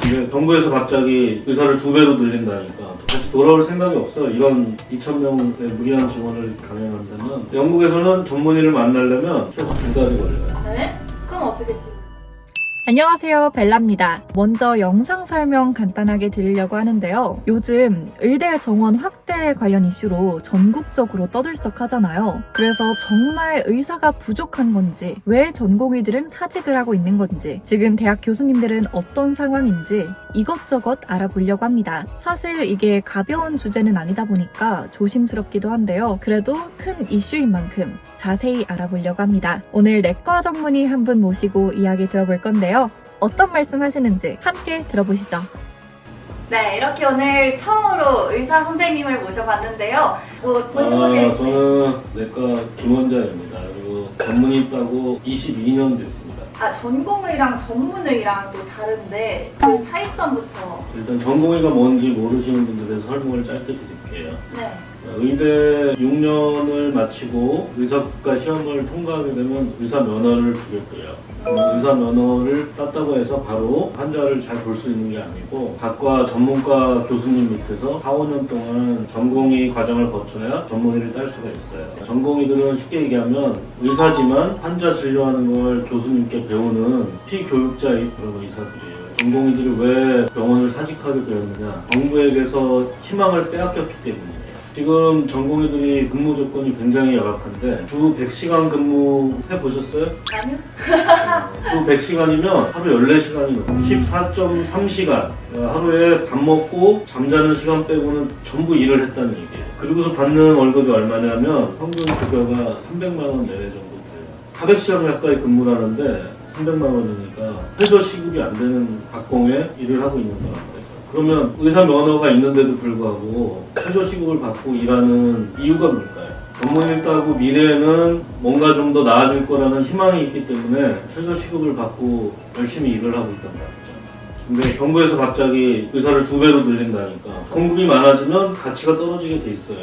근데 정부에서 갑자기 의사를 2배로 늘린다니까 다시 돌아올 생각이 없어. 이런 2,000명의 무리한 지원을 강행한다면 영국에서는 전문의를 만나려면 최소 2달이 걸려요. 네? 그럼 어떻게 지금? 안녕하세요, 벨라입니다. 먼저 영상 설명 간단하게 드리려고 하는데요. 요즘 의대 정원 확대 관련 이슈로 전국적으로 떠들썩하잖아요. 그래서 정말 의사가 부족한 건지, 왜 전공의들은 사직을 하고 있는 건지, 지금 대학 교수님들은 어떤 상황인지 이것저것 알아보려고 합니다. 사실 이게 가벼운 주제는 아니다 보니까 조심스럽기도 한데요. 그래도 큰 이슈인 만큼 자세히 알아보려고 합니다. 오늘 내과 전문의 한 분 모시고 이야기 들어볼 건데요. 어떤 말씀 하시는지 함께 들어보시죠. 네, 이렇게 오늘 처음으로 의사 선생님을 모셔봤는데요. 본인 소개. 저는 내과 김원자입니다. 그리고 전문의 따고 22년 됐습니다. 전공의랑 전문의랑 또 다른데 그 차이점부터. 일단 전공의가 뭔지 모르시는 분들에 설명을 짧게 드릴게요. 네. 의대 6년을 마치고 의사 국가 시험을 통과하게 되면 의사 면허를 주겠고요. 의사 면허를 땄다고 해서 바로 환자를 잘 볼 수 있는 게 아니고 각과 전문과 교수님 밑에서 4, 5년 동안 전공의 과정을 거쳐야 전문의를 딸 수가 있어요. 전공의들은 쉽게 얘기하면 의사지만 환자 진료하는 걸 교수님께 배우는 피교육자의 그런 의사들이에요. 전공의들이 왜 병원을 사직하게 되었느냐? 정부에게서 희망을 빼앗겼기 때문이에요. 지금 전공의들이 근무 조건이 굉장히 열악한데 주 100시간 근무 해보셨어요? 아니요. 주 100시간이면 하루 14시간이거든요. 14.3시간. 하루에 밥 먹고 잠자는 시간 빼고는 전부 일을 했다는 얘기예요. 그리고서 받는 월급이 얼마냐면 평균 급여가 300만 원 내외 정도 돼요. 400시간 가까이 근무를 하는데 300만 원이니까 최저 시급이 안 되는 박봉에 일을 하고 있는 거란 말이죠. 그러면 의사 면허가 있는데도 불구하고 최저 시급을 받고 일하는 이유가 뭘까요? 전문의를 따고 미래에는 뭔가 좀 더 나아질 거라는 희망이 있기 때문에 최저 시급을 받고 열심히 일을 하고 있단 말이죠. 근데 정부에서 갑자기 의사를 2배로 늘린다니까 공급이 많아지면 가치가 떨어지게 돼 있어요.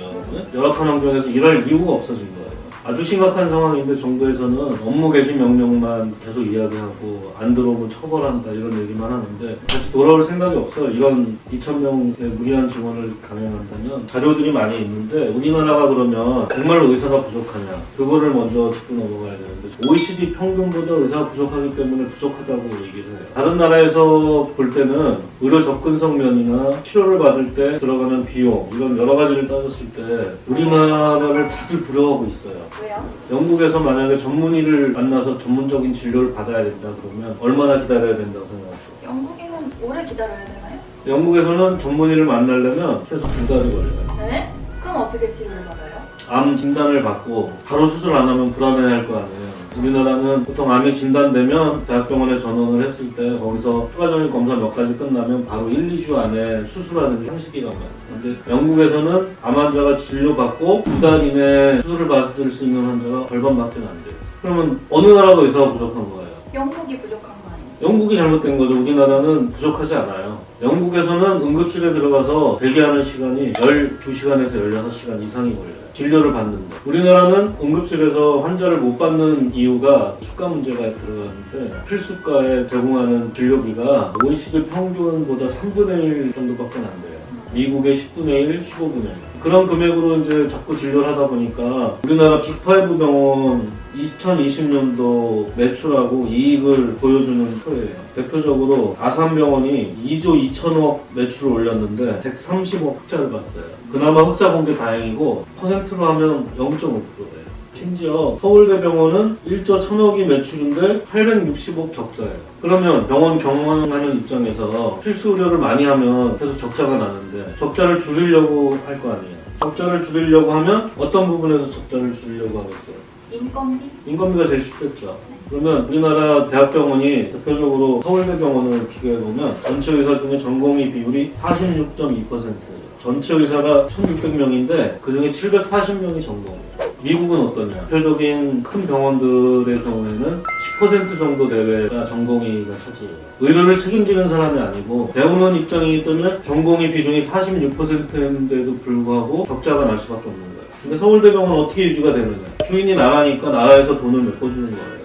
열악한 환경에서 일할 이유가 없어진 거예요. 아주 심각한 상황인데 정부에서는 업무 개시 명령만 계속 이야기하고 안 들어오면 처벌한다 이런 얘기만 하는데 다시 돌아올 생각이 없어요. 이런 2,000명의 무리한 지원을 강행한다면 자료들이 많이 있는데 우리나라가 그러면 정말로 의사가 부족하냐 그거를 먼저 짚고 넘어가야 되는데 OECD 평균보다 의사가 부족하기 때문에 부족하다고 얘기를 해요. 다른 나라에서 볼 때는 의료 접근성 면이나 치료를 받을 때 들어가는 비용 이런 여러 가지를 따졌을 때 우리나라를 다들 부러워하고 있어요. 왜요? 영국에서 만약에 전문의를 만나서 전문적인 진료를 받아야 된다 그러면 얼마나 기다려야 된다고 생각하세요? 영국이면 오래 기다려야 되나요? 영국에서는 전문의를 만나려면 최소 2달이 걸려요. 네? 그럼 어떻게 치료를 받아요? 암 진단을 받고 바로 수술 안 하면 불안해할 거 아니에요. 우리나라는 보통 암이 진단되면 대학병원에 전원을 했을 때 거기서 추가적인 검사 몇 가지 끝나면 바로 1, 2주 안에 수술하는 게 상식이란 말이에요. 근데 영국에서는 암 환자가 진료받고 2달 이내에 수술을 받을 수 있는 환자가 절반밖에 안 돼요. 그러면 어느 나라가 의사가 부족한 거예요? 영국이 부족한 거 아니에요? 영국이 잘못된 거죠. 우리나라는 부족하지 않아요. 영국에서는 응급실에 들어가서 대기하는 시간이 12시간에서 16시간 이상이 걸려요. 진료를 받는데. 우리나라는 응급실에서 환자를 못 받는 이유가 수가 문제가 들어가는데 필수과에 제공하는 진료비가 OECD 평균보다 3분의 1 정도밖에 안 돼요. 미국의 10분의 1, 15분의 1. 그런 금액으로 이제 자꾸 진료를 하다 보니까 우리나라 빅5 병원 2020년도 매출하고 이익을 보여주는 표예요. 대표적으로 아산병원이 2조 2천억 매출을 올렸는데 130억 흑자를 봤어요. 그나마 흑자 본 게 다행이고 퍼센트로 하면 0.5%예요. 심지어 서울대병원은 1조 1천억이 매출인데 860억 적자예요. 그러면 병원 경영하는 입장에서 필수 의료를 많이 하면 계속 적자가 나는데 적자를 줄이려고 할 거 아니에요. 적자를 줄이려고 하면 어떤 부분에서 적자를 줄이려고 하겠어요? 인건비? 인건비가 제일 쉽겠죠. 그러면 우리나라 대학병원이 대표적으로 서울대병원을 비교해보면 전체 의사 중에 전공의 비율이 46.2%예요. 전체 의사가 1,600명인데 그중에 740명이 전공이에요. 미국은 어떠냐? 대표적인 큰 병원들의 경우에는 10% 정도 내외가 전공의가 차지해요. 의료를 책임지는 사람이 아니고 배우는 입장이기 때문에 전공의 비중이 46%인데도 불구하고 적자가 날 수밖에 없는 거예요. 근데 서울대병원은 어떻게 유지가 되느냐? 주인이 나라니까 나라에서 돈을 메꿔주는 거예요.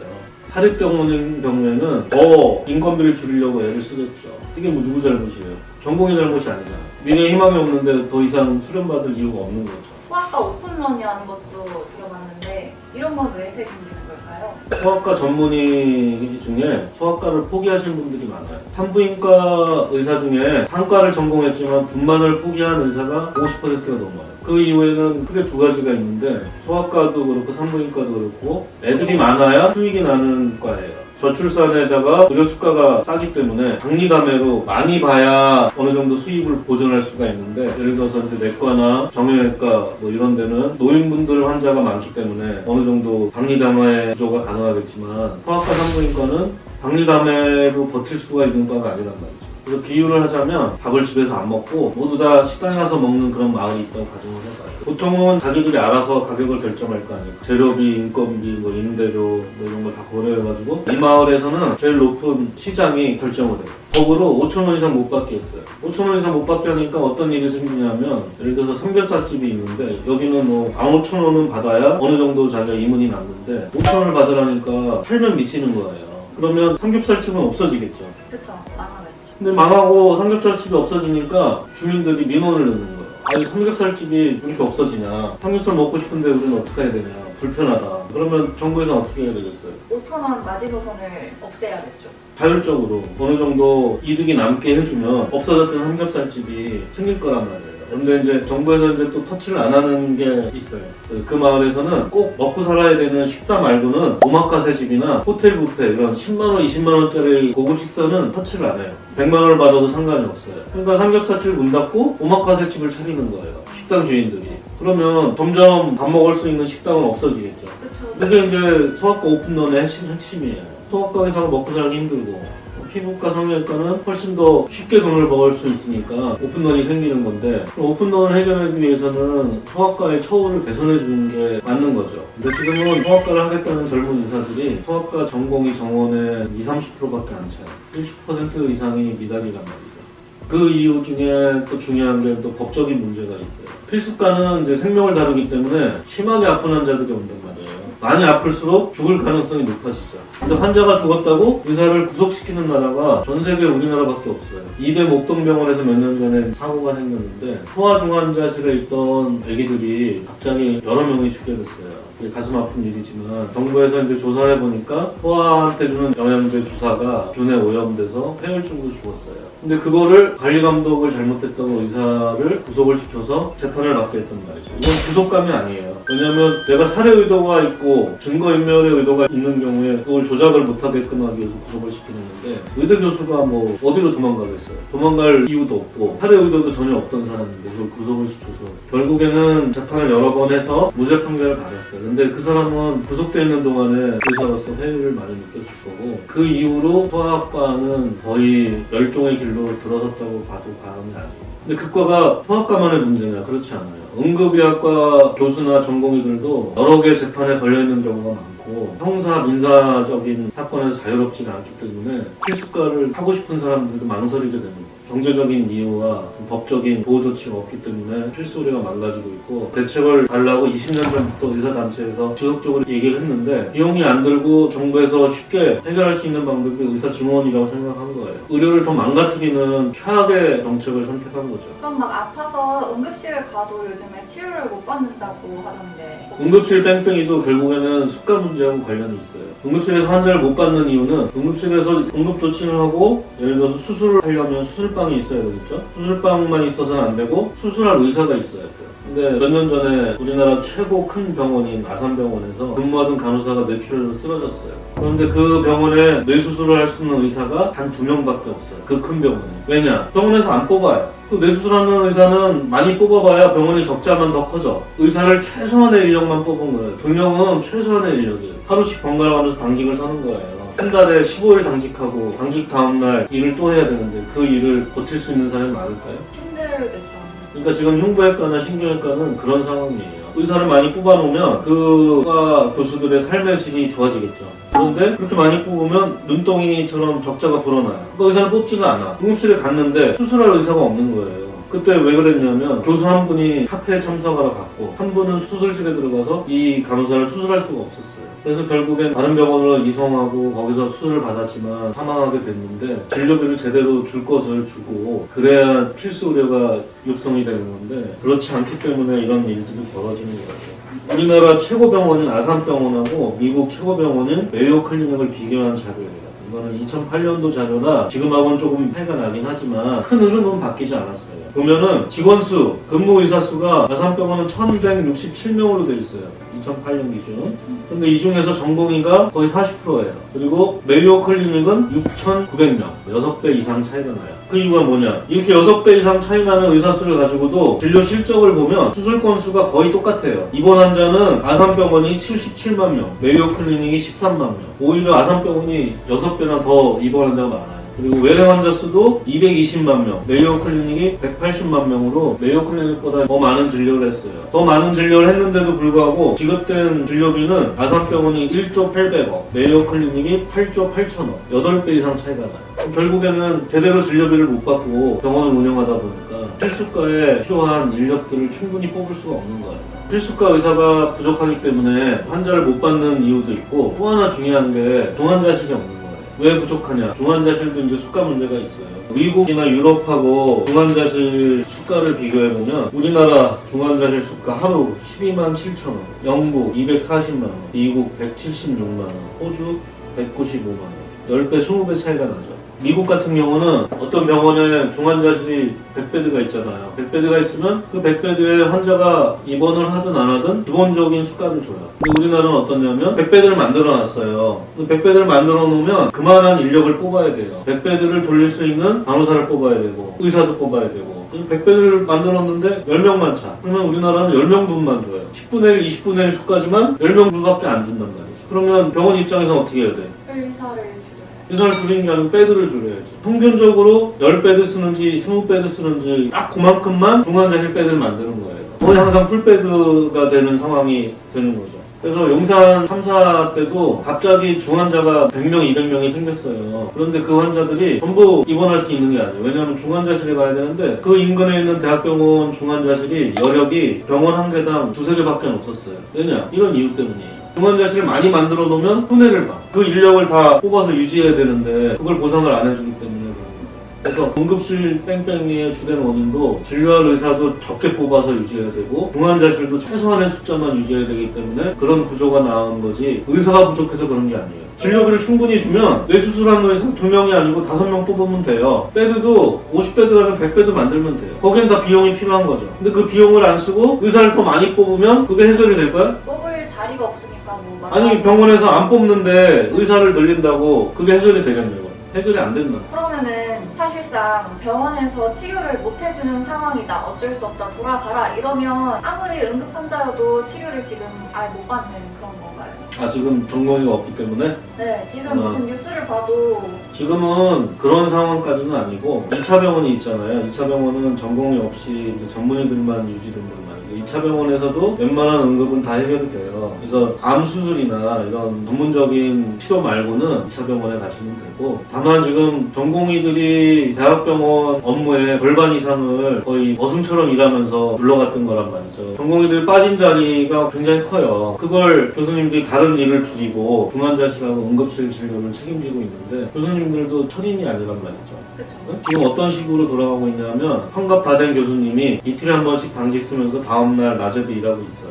사립병원인 경우에는 더 인건비를 줄이려고 애를 쓰겠죠. 이게 뭐 누구 잘못이에요? 전공의 잘못이 아니잖아. 미래에 희망이 없는데 더 이상 수련받을 이유가 없는 거죠. 소아과 오픈런이라는 것도 들어봤는데 이런 건 왜 생기는 걸까요? 소아과 전문의 중에 소아과를 포기하신 분들이 많아요. 산부인과 의사 중에 상과를 전공했지만 분만을 포기한 의사가 50%가 넘어요. 그 이후에는 크게 두 가지가 있는데 소아과도 그렇고 산부인과도 그렇고 애들이 많아야 수익이 나는 과예요. 저출산에다가 의료 수가가 싸기 때문에 박리담회로 많이 봐야 어느 정도 수입을 보존할 수가 있는데, 예를 들어서 이제 내과나 정형외과 뭐 이런 데는 노인분들 환자가 많기 때문에 어느 정도 박리담회 구조가 가능하겠지만, 소아과 산부인과는 박리담회로 버틸 수가 있는 과가 아니란 말이죠. 그래서 비유를 하자면 밥을 집에서 안 먹고 모두 다 식당에 가서 먹는 그런 마을이 있다고 가정을 해봐요. 보통은 자기들이 알아서 가격을 결정할 거 아니에요. 재료비, 인건비, 뭐 임대료 뭐 이런 걸 다 고려해가지고 이 마을에서는 제일 높은 시장이 결정을 해요. 법으로 5,000원 이상 못 받게 했어요. 5,000원 이상 못 받게 하니까 어떤 일이 생기냐면, 예를 들어서 삼겹살집이 있는데 여기는 뭐 15,000원은 받아야 어느 정도 자기가 이문이 남는데 5,000원을 받으라니까 팔면 미치는 거예요. 그러면 삼겹살집은 없어지겠죠. 그쵸, 망하겠죠. 근데 망하고 삼겹살집이 없어지니까 주민들이 민원을 넣는 거예요. 아니 삼겹살집이 왜 이렇게 없어지냐, 삼겹살 먹고 싶은데 우리는 어떻게 해야 되냐, 불편하다. 그러면 정부에서 어떻게 해야 되겠어요? 5,000원 마지노선을 없애야겠죠. 자율적으로 어느 정도 이득이 남게 해주면 없어졌던 삼겹살집이 생길 거란 말이에요. 근데 이제 정부에서 이제 또 터치를 안 하는 게 있어요. 그 마을에서는 꼭 먹고 살아야 되는 식사 말고는 오마카세 집이나 호텔 뷔페 이런 10만원, 20만원짜리 고급 식사는 터치를 안 해요. 100만원을 받아도 상관이 없어요. 그러니까 삼겹살집 문 닫고 오마카세 집을 차리는 거예요. 식당 주인들이. 그러면 점점 밥 먹을 수 있는 식당은 없어지겠죠. 그쵸. 그게 이제 소아과 오픈런의 핵심이에요. 소아과 의사가 먹고 살기 힘들고 피부과 성형외과는 훨씬 더 쉽게 돈을 벌 수 있으니까 오픈런이 생기는 건데, 오픈런을 해결하기 위해서는 소아과의 처우를 개선해 주는 게 맞는 거죠. 근데 지금은 소아과를 하겠다는 젊은 의사들이 소아과 전공의 정원의 20-30%밖에 안 차요. 70% 이상이 미달이란 말이죠. 그 이유 중에 또 중요한 게 또 법적인 문제가 있어요. 필수과는 이제 생명을 다루기 때문에 심하게 아픈 환자들이 온단 말이에요. 많이 아플수록 죽을 가능성이 높아지죠. 근데 환자가 죽었다고 의사를 구속시키는 나라가 전 세계 우리나라밖에 없어요. 이대 목동병원에서 몇 년 전에 사고가 생겼는데 소아중환자실에 있던 아기들이 갑자기 여러 명이 죽게 됐어요. 가슴 아픈 일이지만 정부에서 이제 조사를 해보니까 소아한테 주는 영양제 주사가 균에 오염돼서 폐혈증으로 죽었어요. 근데 그거를 관리감독을 잘못했다고 의사를 구속을 시켜서 재판을 받게 했단 말이죠. 이건 구속감이 아니에요. 왜냐하면 내가 살해 의도가 있고 증거인멸의 의도가 있는 경우에 그걸 조작을 못하게끔 하기 위해서 구속을 시키는 건데, 의대 교수가 뭐 어디로 도망가겠어요. 도망갈 이유도 없고 살해 의도도 전혀 없던 사람인데 그걸 구속을 시켜서 결국에는 재판을 여러 번 해서 무죄 판결을 받았어요. 근데 그 사람은 구속되어 있는 동안에 의사로서 회의를 많이 느꼈을 거고, 그 이후로 소아과는 거의 멸종의 길로 들어섰다고 봐도 과언이 아니에요. 근데 그 과가 소아과만의 문제냐? 그렇지 않아요. 응급의학과 교수나 전공의들도 여러 개 재판에 걸려있는 경우가 많고 형사, 민사적인 사건에서 자유롭지가 않기 때문에 필수과를 하고 싶은 사람들도 망설이게 됩니다. 경제적인 이유와 법적인 보호 조치가 없기 때문에 필수 의료가 망가지고 있고, 대책을 달라고 20년 전부터 의사단체에서 지속적으로 얘기를 했는데 비용이 안 들고 정부에서 쉽게 해결할 수 있는 방법이 의사 증원이라고 생각한 거예요. 의료를 더 망가뜨리는 최악의 정책을 선택한 거죠. 그럼 막 아파서 응급실을 가도 요즘에 치료를 못 받는다고 하던데. 응급실 뺑뺑이도 결국에는 수가 문제하고 관련이 있어요. 응급실에서 환자를 못 받는 이유는 응급실에서 응급조치를 하고, 예를 들어서 수술을 하려면 수술방이 있어야 되겠죠. 수술방만 있어서는 안 되고 수술할 의사가 있어야 돼요. 근데 몇 년 전에 우리나라 최고 큰 병원인 아산병원에서 근무하던 간호사가 뇌출혈로 쓰러졌어요. 그런데 그 병원에 뇌수술을 할 수 있는 의사가 단 2명밖에 없어요. 그 큰 병원에. 왜냐? 병원에서 안 뽑아요. 그 뇌수술하는 의사는 많이 뽑아봐야 병원이 적자만 더 커져. 의사를 최소한의 인력만 뽑은 거예요. 2명은 최소한의 인력이에요. 하루씩 번갈아 가면서 당직을 서는 거예요. 한 달에 15일 당직하고 당직 다음날 일을 또 해야 되는데 그 일을 버틸 수 있는 사람이 많을까요? 힘들겠죠. 그러니까 지금 흉부외과나 신경외과는 그런 상황이에요. 의사를 많이 뽑아놓으면 그과 교수들의 삶의 질이 좋아지겠죠. 그런데 그렇게 많이 뽑으면 눈덩이처럼 적자가 불어나요. 그 의사를 뽑지를 않아. 응급실에 갔는데 수술할 의사가 없는 거예요. 그때 왜 그랬냐면 교수 한 분이 학회에 참석하러 갔고 한 분은 수술실에 들어가서 이 간호사를 수술할 수가 없었어요. 그래서 결국엔 다른 병원으로 이송하고 거기서 수술을 받았지만 사망하게 됐는데 진료비를 제대로 줄 것을 주고 그래야 필수 의료가 육성이 되는 건데 그렇지 않기 때문에 이런 일들이 벌어지는 거죠. 우리나라 최고 병원인 아산병원하고 미국 최고 병원인 메이오 클리닉을 비교한 자료예요. 이거는 2008년도 자료라 지금하고는 조금 차이가 나긴 하지만 큰 흐름은 바뀌지 않았어요. 보면은 직원 수, 근무 의사 수가 아산병원은 1167명으로 되어 있어요. 2008년 기준. 근데 이 중에서 전공의가 거의 40%예요. 그리고 메이오 클리닉은 6,900명. 6배 이상 차이가 나요. 그 이유가 뭐냐? 이렇게 6배 이상 차이 나는 의사 수를 가지고도 진료 실적을 보면 수술 건수가 거의 똑같아요. 입원 환자는 아산병원이 77만 명, 메이오 클리닉이 13만 명. 오히려 아산병원이 6배나 더 입원 환자가 많아요. 그리고 외래 환자 수도 220만 명, 메이오 클리닉이 180만 명으로 메이오 클리닉보다 더 많은 진료를 했어요. 더 많은 진료를 했는데도 불구하고 지급된 진료비는 아산병원이 1조 800억, 메이오 클리닉이 8조 8천억, 8배 이상 차이가 나요. 결국에는 제대로 진료비를 못 받고 병원을 운영하다 보니까 필수과에 필요한 인력들을 충분히 뽑을 수가 없는 거예요. 필수과 의사가 부족하기 때문에 환자를 못 받는 이유도 있고 또 하나 중요한 게 중환자실이 없는 거예요. 왜 부족하냐? 중환자실도 이제 수가 문제가 있어요. 미국이나 유럽하고 중환자실 수가를 비교해보면 우리나라 중환자실 수가 하루 12만 7천 원, 영국 240만 원, 미국 176만 원, 호주 195만 원. 10배, 20배 차이가 나죠. 미국 같은 경우는 어떤 병원에 중환자실이 100베드가 있잖아요. 100베드가 있으면 그 100베드에 환자가 입원을 하든 안 하든 기본적인 수가를 줘요. 근데 우리나라는 어떠냐면 100베드를 만들어 놨어요. 100베드를 만들어 놓으면 그만한 인력을 뽑아야 돼요. 100베드를 돌릴 수 있는 간호사를 뽑아야 되고 의사도 뽑아야 되고 100베드를 만들었는데 10명만 차. 그러면 우리나라는 10명 분만 줘요. 10분의 1, 20분의 1 수까지만 10명 분밖에 안 준단 말이죠. 그러면 병원 입장에서 어떻게 해야 돼? 의사를 줄이는 게 아니고 베드를 줄여야지. 평균적으로 10베드 쓰는지 20베드 쓰는지 딱 그만큼만 중환자실 베드를 만드는 거예요. 거의 항상 풀베드가 되는 상황이 되는 거죠. 그래서 용산 참사 때도 갑자기 중환자가 100명, 200명이 생겼어요. 그런데 그 환자들이 전부 입원할 수 있는 게 아니에요. 왜냐하면 중환자실에 가야 되는데 그 인근에 있는 대학병원 중환자실이 여력이 병원 한 개당 2~3개밖에 없었어요. 왜냐? 이런 이유 때문이에요. 중환자실을 많이 만들어 놓으면 손해를 봐. 그 인력을 다 뽑아서 유지해야 되는데 그걸 보상을 안 해주기 때문에 그런 거예요. 그래서 응급실 뺑뺑이의 주된 원인도 진료할 의사도 적게 뽑아서 유지해야 되고 중환자실도 최소한의 숫자만 유지해야 되기 때문에 그런 구조가 나온 거지 의사가 부족해서 그런 게 아니에요. 진료비를 충분히 주면 뇌수술하는 의사 2명이 아니고 5명 뽑으면 돼요. 베드도 50베드 가면 100베드 만들면 돼요. 거기엔 다 비용이 필요한 거죠. 근데 그 비용을 안 쓰고 의사를 더 많이 뽑으면 그게 해결이 될 거야? 뽑을 자리가 없으니까 뭐 아니 병원에서 안 뽑는데 의사를 늘린다고 그게 해결이 되겠네요. 해결이 안 된다. 그러면은 사실상 병원에서 치료를 못 해주는 상황이다, 어쩔 수 없다, 돌아가라 이러면 아무리 응급 환자여도 치료를 지금 아예 못 받는 그런 건가요? 아 지금 전공의가 없기 때문에? 네, 지금 무슨 뉴스를 봐도 지금은 그런 상황까지는 아니고 2차 병원이 있잖아요. 2차 병원은 전공의 없이 이제 전문의들만 유지된 건 말이에요. 2차 병원에서도 웬만한 응급은 다 해결이 돼요. 그래서 암 수술이나 이런 전문적인 치료 말고는 2차 병원에 가시면 되고 다만 지금 전공의들이 대학병원 업무의 절반 이상을 거의 머슴처럼 일하면서 불러갔던 거란 말이죠. 전공의들이 빠진 자리가 굉장히 커요. 그걸 교수님들이 다른 일을 줄이고 중환자실하고 응급실 진료를 책임지고 있는데 교수님들도 철인이 아니란 말이죠. 그쵸. 지금 어떤 식으로 돌아가고 있냐면 환갑 다 된 교수님이 이틀에 한 번씩 당직 쓰면서 다음날 낮에도 일하고 있어요.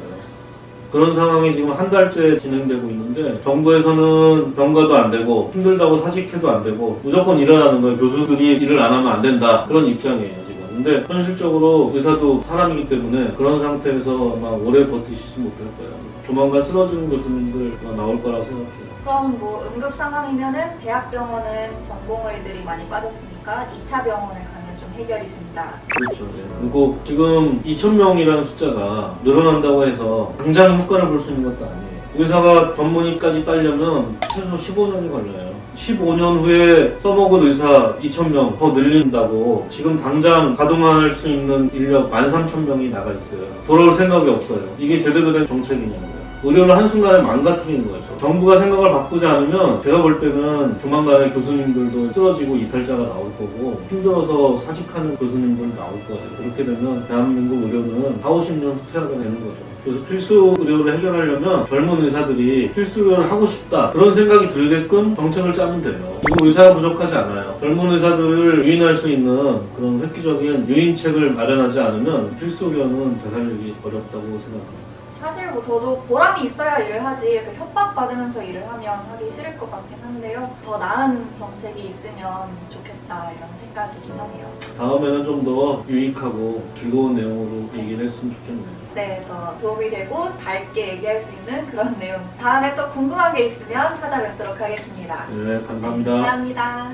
그런 상황이 지금 한 달째 진행되고 있는데 정부에서는 병가도 안 되고 힘들다고 사직해도 안 되고 무조건 일하라는 거예요. 교수들이 일을 안 하면 안 된다. 그런 입장이에요 지금. 근데 현실적으로 의사도 사람이기 때문에 그런 상태에서 아마 오래 버티시지 못할 거예요. 조만간 쓰러지는 교수님들 나올 거라고 생각해요. 그럼 뭐 응급 상황이면은 대학병원은 전공의들이 많이 빠졌으니까 2차 병원을 가면 좀 해결이 된다. 그렇죠. 네. 그리고 지금 2,000명이라는 숫자가 늘어난다고 해서 당장 효과를 볼 수 있는 것도 아니에요. 의사가 전문의까지 따려면 최소 15년이 걸려요. 15년 후에 써먹을 의사 2,000명 더 늘린다고 지금 당장 가동할 수 있는 인력 13,000명이 나가 있어요. 돌아올 생각이 없어요. 이게 제대로 된 정책이냐고요. 의료를 한순간에 망가뜨린 거죠. 정부가 생각을 바꾸지 않으면 제가 볼 때는 조만간에 교수님들도 쓰러지고 이탈자가 나올 거고 힘들어서 사직하는 교수님들 나올 거예요. 그렇게 되면 대한민국 의료는 4, 50년 후퇴하게 되는 거죠. 그래서 필수 의료를 해결하려면 젊은 의사들이 필수 의료를 하고 싶다 그런 생각이 들게끔 정책을 짜면 돼요. 지금 의사가 부족하지 않아요. 젊은 의사들을 유인할 수 있는 그런 획기적인 유인책을 마련하지 않으면 필수 의료는 되살리기 어렵다고 생각합니다. 사실 뭐 저도 보람이 있어야 일을 하지 이렇게 협박받으면서 일을 하면 하기 싫을 것 같긴 한데요. 더 나은 정책이 있으면 좋겠다 이런 생각이긴 하네요. 다음에는 좀 더 유익하고 즐거운 내용으로 얘기를 했으면 좋겠네요. 네, 더 도움이 되고 밝게 얘기할 수 있는 그런 내용. 다음에 또 궁금한 게 있으면 찾아뵙도록 하겠습니다. 네, 감사합니다. 감사합니다.